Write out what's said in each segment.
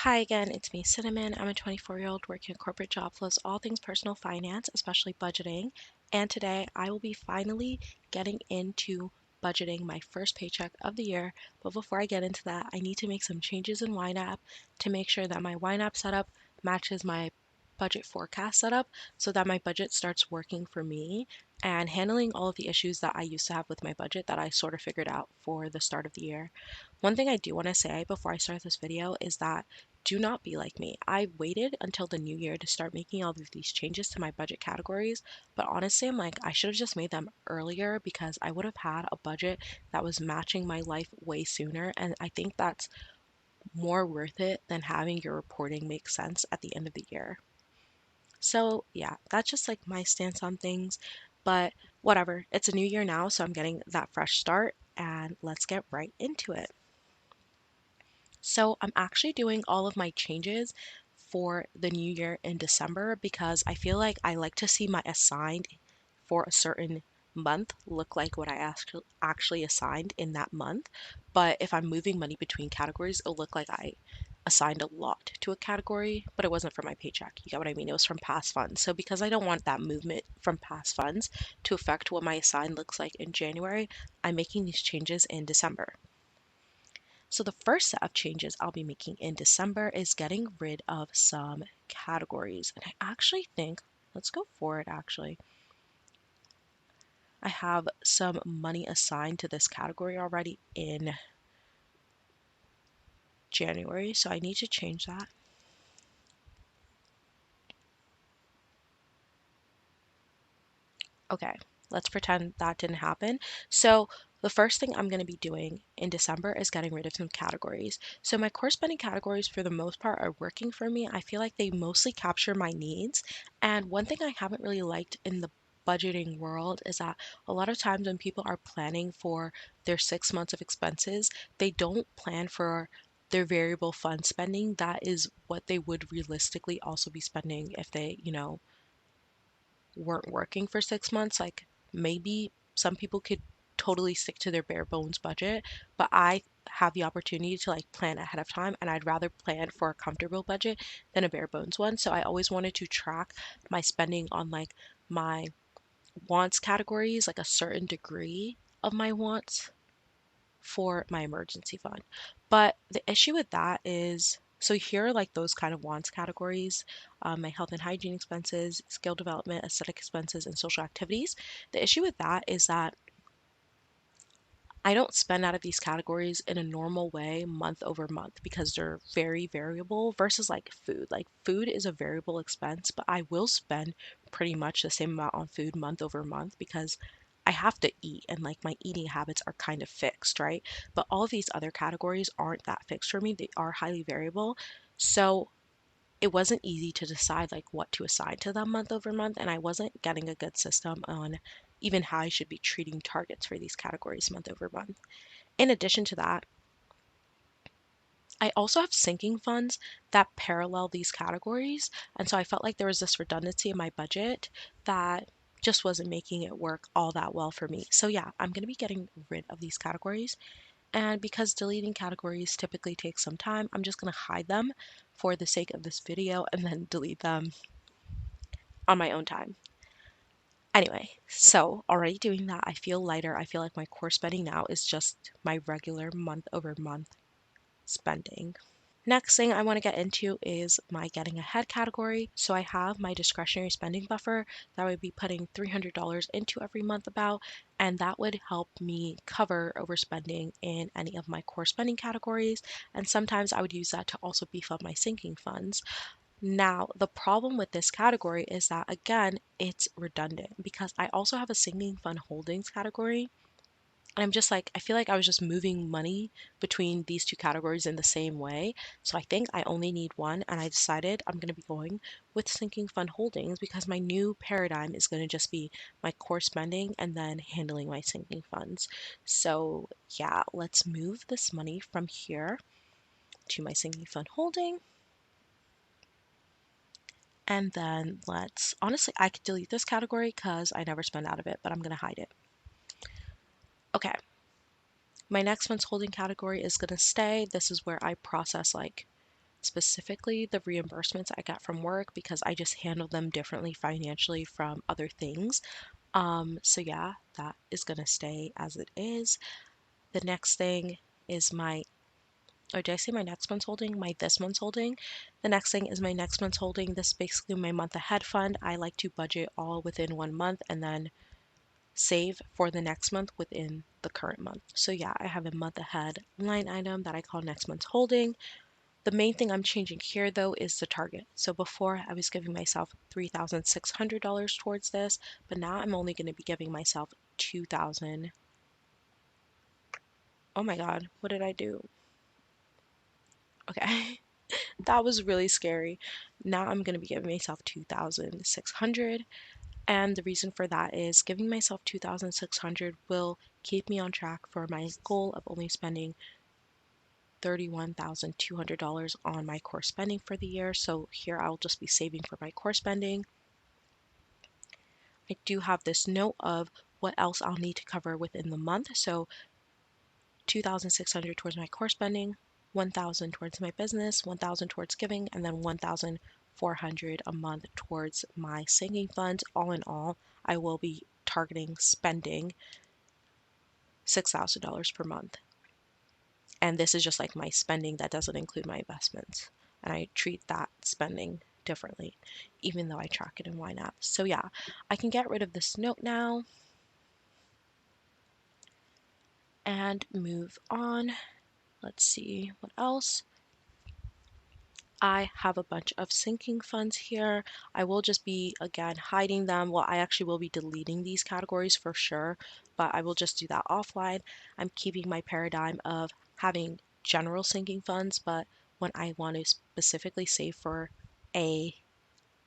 Hi again, it's me, Cinnamon. I'm a 24-year-old working a corporate job, loves all things personal finance, especially budgeting. And today I will be finally getting into budgeting my first paycheck of the year. But before I get into that, I need to make some changes in ynab to make sure that my ynab setup matches my budget forecast setup so that my budget starts working for me and handling all of the issues that I used to have with my budget that I sort of figured out for the start of the year. One thing I do want to say before I start this video is that do not be like me. I waited until the new year to start making all of these changes to my budget categories, but honestly, I'm like, I should have just made them earlier because I would have had a budget that was matching my life way sooner. And I think that's more worth it than having your reporting make sense at the end of the year. So, yeah, that's just like my stance on things, but whatever. It's a new year now, so I'm getting that fresh start, and let's get right into it. So I'm actually doing all of my changes for the new year in December because I feel like I like to see my assigned for a certain month look like what I actually assigned in that month. But if I'm moving money between categories, it'll look like I assigned a lot to a category, but it wasn't from my paycheck. You get what I mean? It was from past funds. So because I don't want that movement from past funds to affect what my assigned looks like in January, I'm making these changes in December. So the first set of changes I'll be making in December is getting rid of some categories. And I actually think, let's go for it actually. I have some money assigned to this category already in January, so I need to change that. Okay, let's pretend that didn't happen. So the first thing I'm going to be doing in December is getting rid of some categories. So my core spending categories for the most part are working for me. I feel like they mostly capture my needs. And one thing I haven't really liked in the budgeting world is that a lot of times when people are planning for their 6 months of expenses, they don't plan for their variable fund spending. That is what they would realistically also be spending if they, weren't working for 6 months. Like maybe some people could totally stick to their bare bones budget, but I have the opportunity to like plan ahead of time, and I'd rather plan for a comfortable budget than a bare bones one. So I always wanted to track my spending on like my wants categories, like a certain degree of my wants for my emergency fund. But the issue with that is, so here are like those kind of wants categories, my health and hygiene expenses, skill development, aesthetic expenses, and social activities. The issue with that is that I don't spend out of these categories in a normal way month over month because they're very variable versus like food. Like food is a variable expense, but I will spend pretty much the same amount on food month over month because I have to eat and like my eating habits are kind of fixed, right? But all of these other categories aren't that fixed for me. They are highly variable. So it wasn't easy to decide like what to assign to them month over month, and I wasn't getting a good system on even how I should be treating targets for these categories month over month. In addition to that, I also have sinking funds that parallel these categories, and so I felt like there was this redundancy in my budget that just wasn't making it work all that well for me. So yeah, I'm going to be getting rid of these categories, and because deleting categories typically takes some time, I'm just going to hide them for the sake of this video and then delete them on my own time. Anyway, so already doing that, I feel lighter. I feel like my core spending now is just my regular month over month spending. Next thing I want to get into is my getting ahead category. So I have my discretionary spending buffer that I would be putting $300 into every month about, and that would help me cover overspending in any of my core spending categories. And sometimes I would use that to also beef up my sinking funds. Now, the problem with this category is that, again, it's redundant because I also have a sinking fund holdings category. And I'm just like, I feel like I was just moving money between these two categories in the same way. So I think I only need one. And I decided I'm going to be going with sinking fund holdings because my new paradigm is going to just be my core spending and then handling my sinking funds. So yeah, let's move this money from here to my sinking fund holding. And then let's, honestly, I could delete this category because I never spend out of it, but I'm going to hide it. Okay, my next funds holding category is going to stay. This is where I process like specifically the reimbursements I get from work because I just handle them differently financially from other things. So yeah, that is gonna stay as it is. The next thing is my, or did I say my next month's holding? My this month's holding. The next thing is my next month's holding. This is basically my month ahead fund. I like to budget all within 1 month and then save for the next month within the current month. So yeah, I have a month ahead line item that I call next month's holding. The main thing I'm changing here though is the target. So before I was giving myself $3,600 towards this, but now I'm only going to be giving myself 2,000. Oh my God, what did I do? Okay, that was really scary. Now I'm going to be giving myself 2,600. And the reason for that is giving myself 2,600 will keep me on track for my goal of only spending $31,200 on my core spending for the year. So here I'll just be saving for my core spending. I do have this note of what else I'll need to cover within the month. So 2,600 towards my core spending, 1,000 towards my business, 1,000 towards giving, and then 1,400 a month towards my sinking funds. All in all, I will be targeting spending $6,000 per month. And this is just like my spending that doesn't include my investments. And I treat that spending differently, even though I track it in ynab. So yeah, I can get rid of this note now and move on. Let's see what else. I have a bunch of sinking funds here. I will just be, again, hiding them. Well, I actually will be deleting these categories for sure, but I will just do that offline. I'm keeping my paradigm of having general sinking funds, but when I want to specifically save for a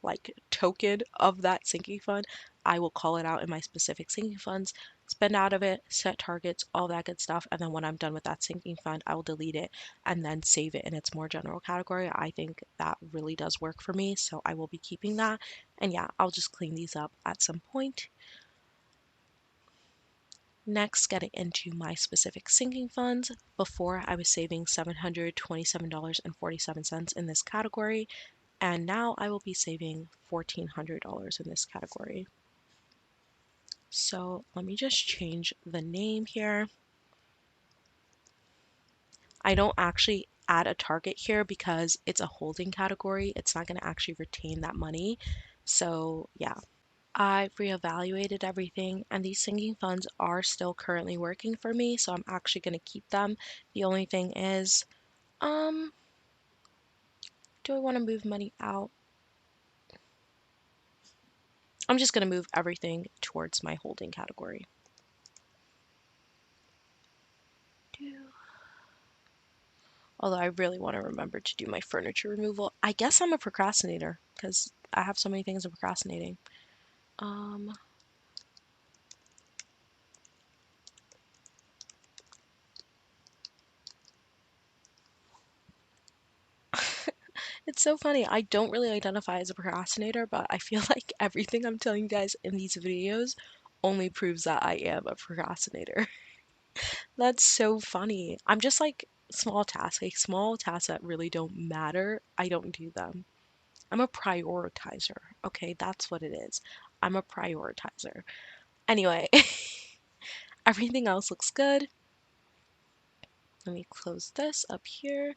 like token of that sinking fund, I will call it out in my specific sinking funds, spend out of it, set targets, all that good stuff. And then when I'm done with that sinking fund, I will delete it and then save it in its more general category. I think that really does work for me. So I will be keeping that. And yeah, I'll just clean these up at some point. Next, getting into my specific sinking funds. Before, I was saving $727.47 in this category, and now I will be saving $1,400 in this category. So let me just change the name here. I don't actually add a target here because it's a holding category. It's not going to actually retain that money. So yeah, I've reevaluated everything and these sinking funds are still currently working for me. So I'm actually going to keep them. The only thing is, do I want to move money out? I'm just going to move everything towards my holding category. Although I really want to remember to do my furniture removal. I guess I'm a procrastinator because I have so many things I'm procrastinating. Um, it's so funny. I don't really identify as a procrastinator, but I feel like everything I'm telling you guys in these videos only proves that I am a procrastinator. That's so funny. I'm just like small tasks that really don't matter. I don't do them. I'm a prioritizer. Okay, that's what it is. I'm a prioritizer. Anyway, everything else looks good. Let me close this up here.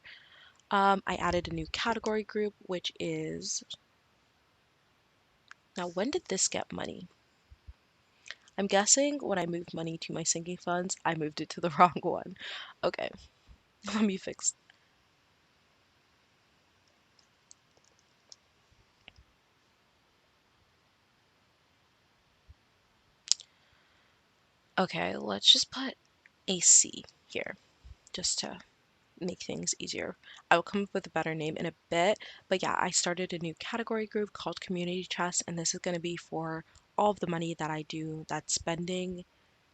I added a new category group, which is, now when did this get money? I'm guessing when I moved money to my sinking funds, I moved it to the wrong one. Okay, let me fix. Okay, let's just put AC here, just to make things easier. I will come up with a better name in a bit, but yeah, I started a new category group called Community Chest, and this is going to be for all of the money that I do that's spending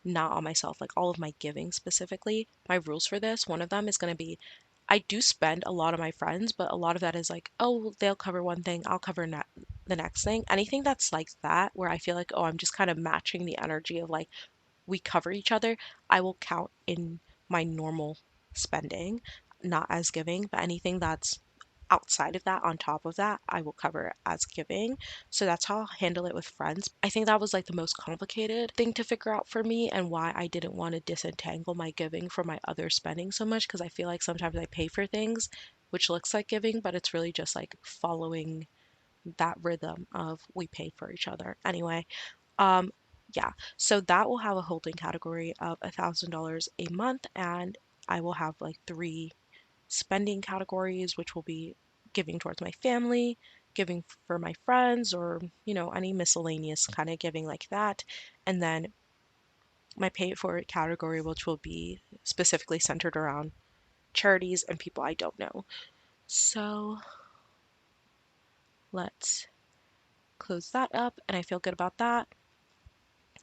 not on myself, like all of my giving specifically. My rules for this, one of them is going to be I do spend a lot on my friends, but a lot of that is like, oh, they'll cover one thing, I'll cover the next thing. Anything that's like that, where I feel like, oh, I'm just kind of matching the energy of like, we cover each other, I will count in my normal spending, not as giving, but anything that's outside of that, on top of that, I will cover as giving. So that's how I'll handle it with friends. I think that was like the most complicated thing to figure out for me, and why I didn't want to disentangle my giving from my other spending so much, because I feel like sometimes I pay for things which looks like giving, but it's really just like following that rhythm of we pay for each other. Anyway, um, yeah, so that will have a holding category of $1,000 a month, and I will have like three spending categories, which will be giving towards my family, giving for my friends, or, any miscellaneous kind of giving like that. And then my pay it forward category, which will be specifically centered around charities and people I don't know. So let's close that up, and I feel good about that.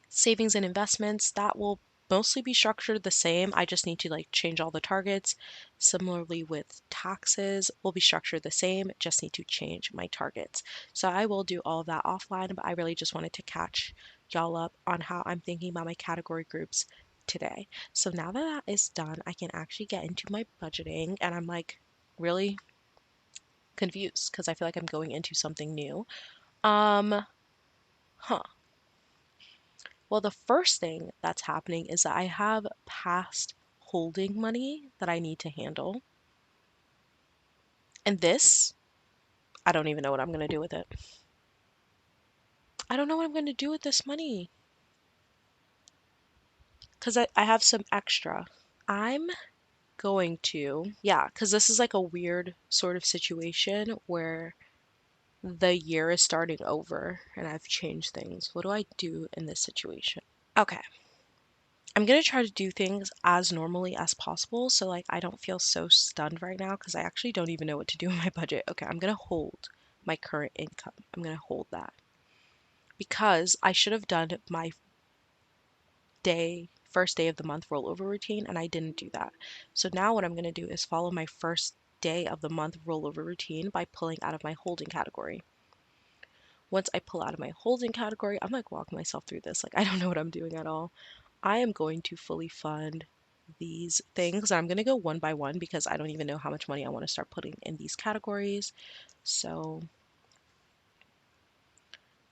Savings and investments, that will mostly be structured the same. I just need to like change all the targets. Similarly with taxes, will be structured the same, just need to change my targets. So I will do all of that offline, but I really just wanted to catch y'all up on how I'm thinking about my category groups today. So now that that is done, I can actually get into my budgeting, and I'm like really confused because I feel like I'm going into something new. Um, huh. Well, the first thing that's happening is that I have past holding money that I need to handle. And this, I don't even know what I'm going to do with it. I don't know what I'm going to do with this money because I have some extra. I'm going to, yeah, because this is like a weird sort of situation where the year is starting over and I've changed things. What do I do in this situation? Okay. I'm gonna try to do things as normally as possible so like I don't feel so stunned right now because I actually don't even know what to do with my budget. Okay, I'm gonna hold my current income. I'm gonna hold that because I should have done my first day of the month rollover routine, and I didn't do that. So now what I'm gonna do is follow my first day of the month rollover routine by pulling out of my holding category. Once I pull out of my holding category, I'm like walking myself through this. Like I don't know what I'm doing at all. I am going to fully fund these things. I'm going to go one by one because I don't even know how much money I want to start putting in these categories. So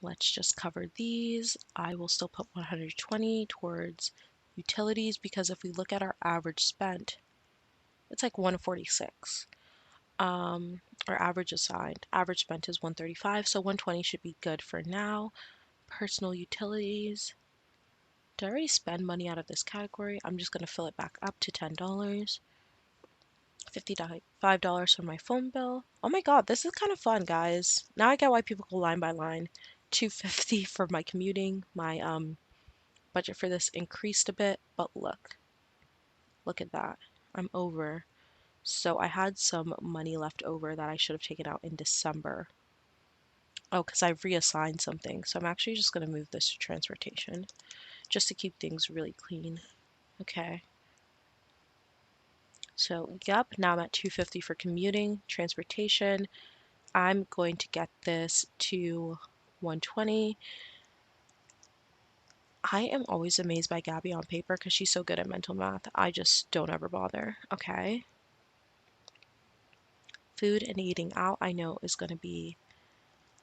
let's just cover these. I will still put 120 towards utilities because if we look at our average spent, it's like 146. Our average assigned, average spent is 135, so 120 should be good for now. Personal utilities. Did I already spend money out of this category? I'm just going to fill it back up to $10. $55 for my phone bill. Oh my god, this is kind of fun, guys. Now I get why people go line by line. 250 for my commuting. My budget for this increased a bit, but look at that. I'm over. So I had some money left over that I should have taken out in December. Oh, because I've reassigned something. So I'm actually just going to move this to transportation just to keep things really clean. Okay. So, yep, now I'm at 250 for commuting, transportation. I'm going to get this to 120. I am always amazed by Gabby on paper because she's so good at mental math. I just don't ever bother. Okay. Food and eating out, I know is going to be,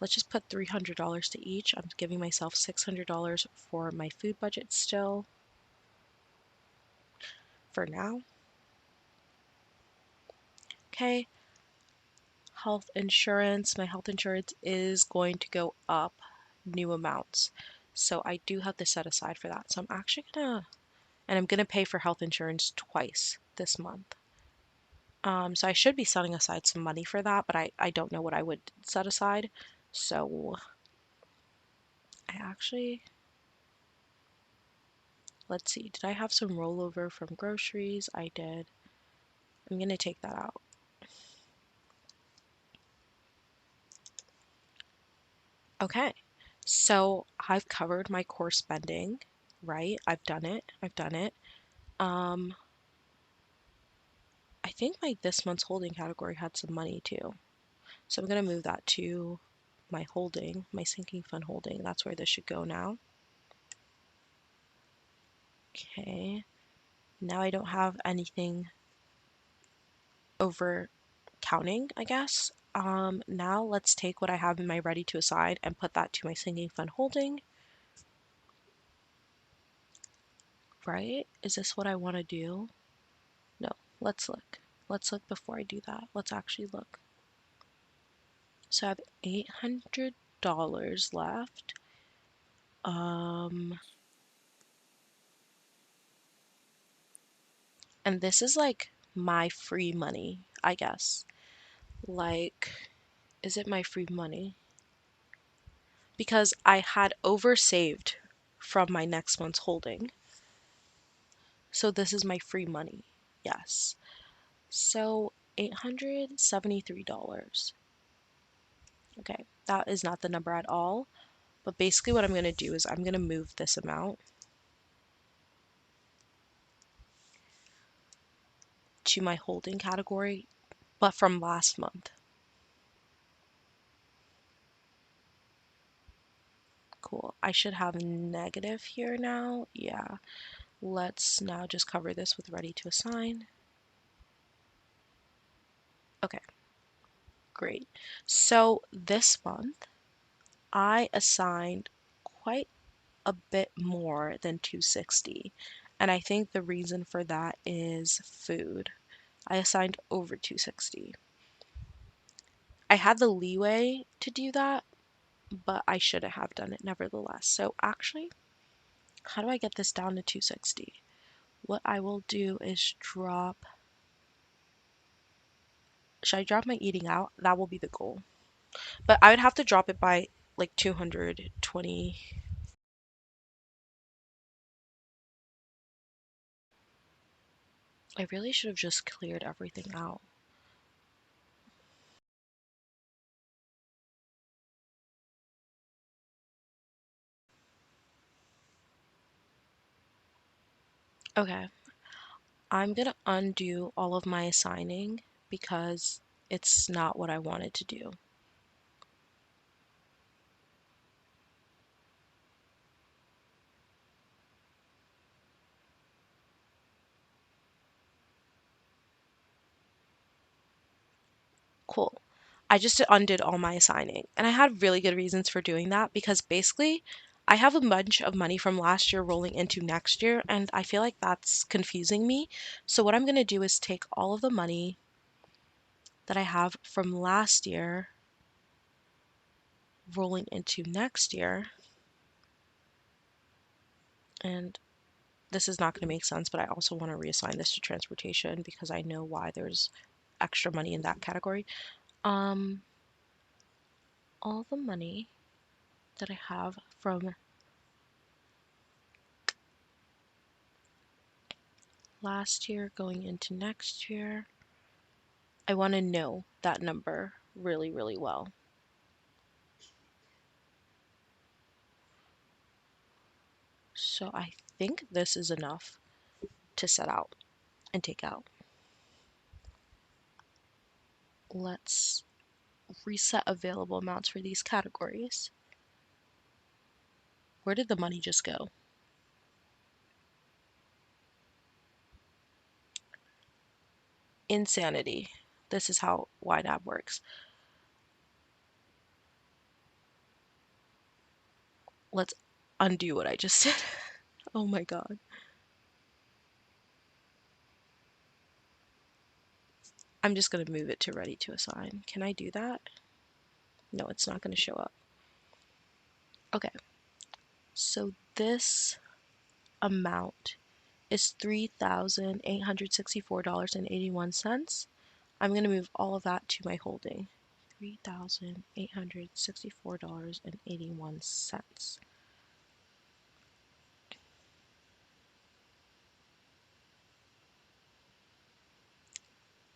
let's just put $300 to each. I'm giving myself $600 for my food budget still for now. Okay. Health insurance. My health insurance is going to go up new amounts. So I do have to set aside for that. So I'm actually and I'm gonna pay for health insurance twice this month. So I should be setting aside some money for that, but I don't know what I would set aside. So I actually, let's see, did I have some rollover from groceries? I did. I'm gonna take that out. Okay, so I've covered my core spending, right? I've done it. I've done it. Um, I think my this month's holding category had some money too. So I'm gonna move that to my holding, my sinking fund holding. That's where this should go now. Okay. Now I don't have anything over counting, I guess. Now let's take what I have in my ready to assign and put that to my sinking fund holding, right? Is this what I want to do? No, let's look. Let's look before I do that. Let's actually look. So I have $800 left. Um, and this is like my free money, I guess. Like, is it my free money? Because I had oversaved from my next month's holding. So this is my free money. Yes. So $873. Okay, that is not the number at all. But basically what I'm going to do is I'm going to move this amount to my holding category, but from last month. Cool. I should have a negative here now. Yeah. Let's now just cover this with ready to assign. Okay, great. So this month I assigned quite a bit more than 260. And I think the reason for that is food. I assigned over 260. I had the leeway to do that, but I shouldn't have done it nevertheless. So actually, how do I get this down to 260? What I will do is drop, should I drop my eating out? That will be the goal. But I would have to drop it by like 220. I really should have just cleared everything out. Okay, I'm gonna undo all of my assigning because it's not what I wanted to do. Cool. I just undid all my assigning. And I had really good reasons for doing that because basically I have a bunch of money from last year rolling into next year, and I feel like that's confusing me. So what I'm going to do is take all of the money that I have from last year rolling into next year, and this is not going to make sense, but I also want to reassign this to transportation because I know why there's extra money in that category. Um, all the money that I have from last year going into next year, I want to know that number really, really well. So I think this is enough to set out and take out. Let's reset available amounts for these categories. Where did the money just go? Insanity. This is how ynab works. Let's undo what I just did. Oh my god. I'm just going to move it to ready to assign. Can I do that? No, it's not going to show up. Okay, so this amount is $3,864.81. I'm going to move all of that to my holding. $3,864.81.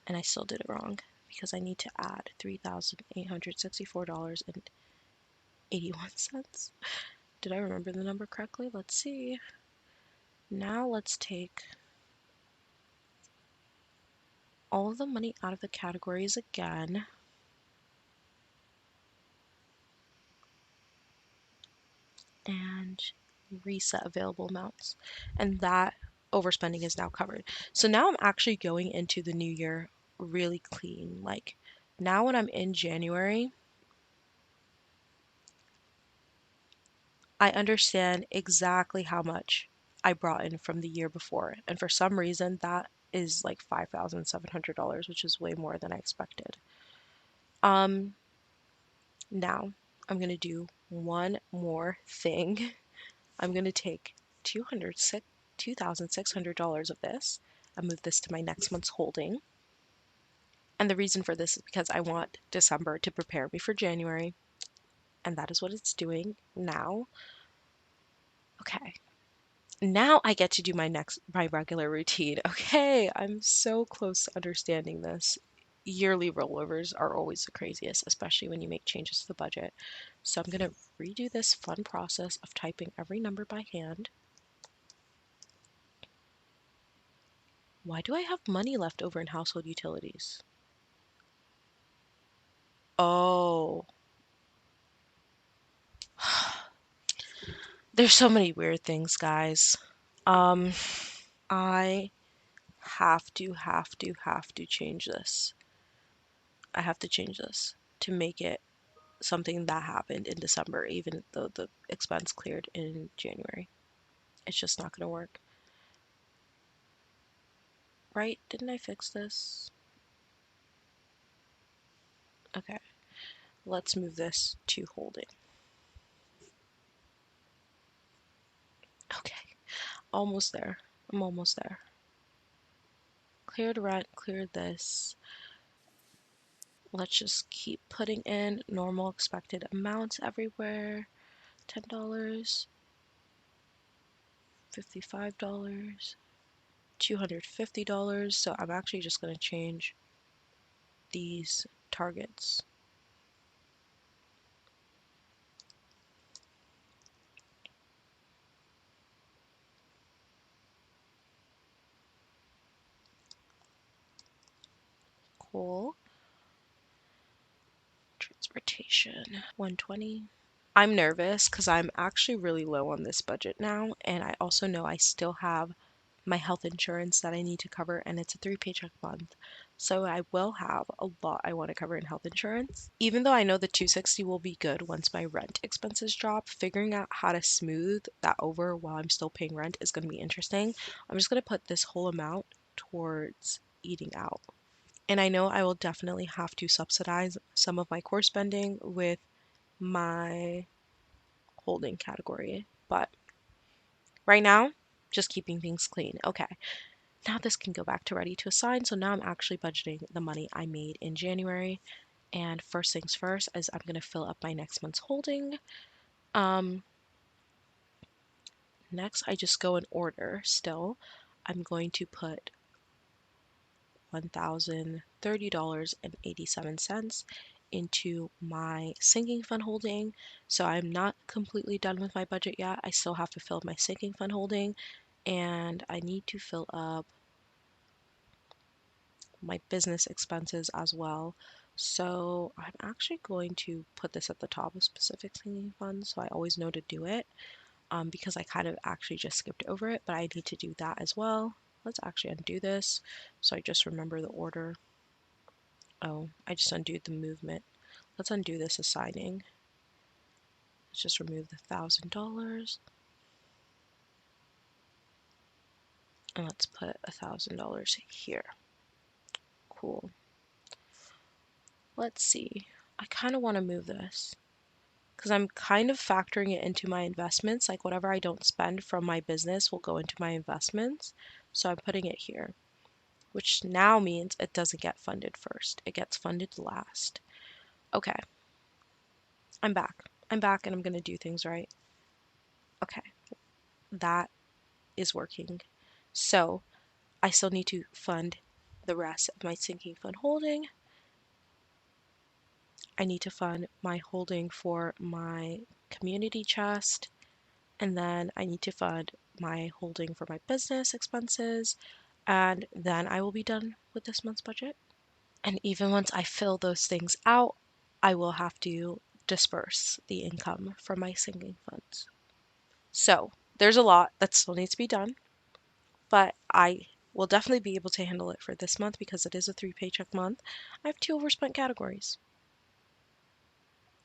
And I still did it wrong because I need to add $3,864.81. Did I remember the number correctly? Let's see. Now let's take all of the money out of the categories again. And reset available amounts. And that overspending is now covered. So now I'm actually going into the new year really clean. Like now when I'm in January, I understand exactly how much I brought in from the year before. And for some reason, that is like $5,700, which is way more than I expected. Um, Now I'm gonna do one more thing. I'm gonna take 206 $2,600 of this and move this to my next month's holding. And the reason for this is because I want December to prepare me for January, and that is what it's doing now. Okay. Now I get to do my regular routine. Okay, I'm so close to understanding this. Yearly rollovers are always the craziest, especially when you make changes to the budget. So I'm going to redo this fun process of typing every number by hand. Why do I have money left over in household utilities? Oh, there's so many weird things, guys. Um, I have to change this. I have to change this to make it something that happened in December, even though the expense cleared in January. It's just not going to work. Right? Didn't I fix this? Okay, let's move this to holding. Okay, almost there. I'm almost there. Cleared rent, cleared this. Let's just keep putting in normal expected amounts everywhere. $10, $55, $250. So I'm actually just going to change these targets. Cool. Transportation, 120. I'm nervous because I'm actually really low on this budget now, and I also know I still have my health insurance that I need to cover, and it's a 3 paycheck month. So I will have a lot I want to cover in health insurance. Even though I know the 260 will be good once my rent expenses drop, figuring out how to smooth that over while I'm still paying rent is going to be interesting. I'm just going to put this whole amount towards eating out. And I know I will definitely have to subsidize some of my core spending with my holding category. But right now, just keeping things clean. Okay, now this can go back to ready to assign. So now I'm actually budgeting the money I made in January. And first things first is I'm going to fill up my next month's holding. Um, Next, I just go in order still. I'm going to put $1,030.87 into my sinking fund holding. So I'm not completely done with my budget yet. I still have to fill up my sinking fund holding, and I need to fill up my business expenses as well. So I'm actually going to put this at the top of specific sinking funds so I always know to do it, because I kind of actually just skipped over it, but I need to do that as well. Let's actually undo this so I just remember the order. Oh, I just undid the movement. Let's undo this assigning. Let's just remove the $1,000 and let's put $1,000 here. Cool. Let's see. I kind of want to move this because I'm kind of factoring it into my investments. Like whatever I don't spend from my business will go into my investments. So I'm putting it here, which now means it doesn't get funded first. It gets funded last. Okay, I'm back. I'm back and I'm going to do things right. Okay, that is working. So I still need to fund the rest of my sinking fund holding. I need to fund my holding for my community chest. And then I need to fund my holding for my business expenses. And then I will be done with this month's budget. And even once I fill those things out, I will have to disperse the income from my sinking funds. So there's a lot that still needs to be done, but I will definitely be able to handle it for this month because it is a 3 paycheck month. I have 2 overspent categories.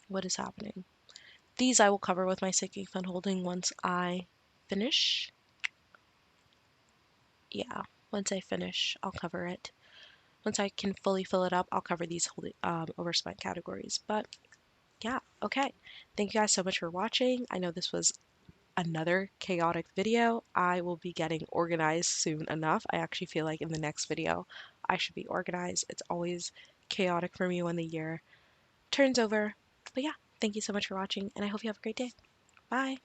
What is happening? These I will cover with my sinking fund holding once I finish. Yeah, once I finish, I'll cover it. Once I can fully fill it up, I'll cover these overspent categories. But yeah, okay. Thank you guys so much for watching. I know this was another chaotic video. I will be getting organized soon enough. I actually feel like in the next video, I should be organized. It's always chaotic for me when the year turns over. But yeah, thank you so much for watching, and I hope you have a great day. Bye.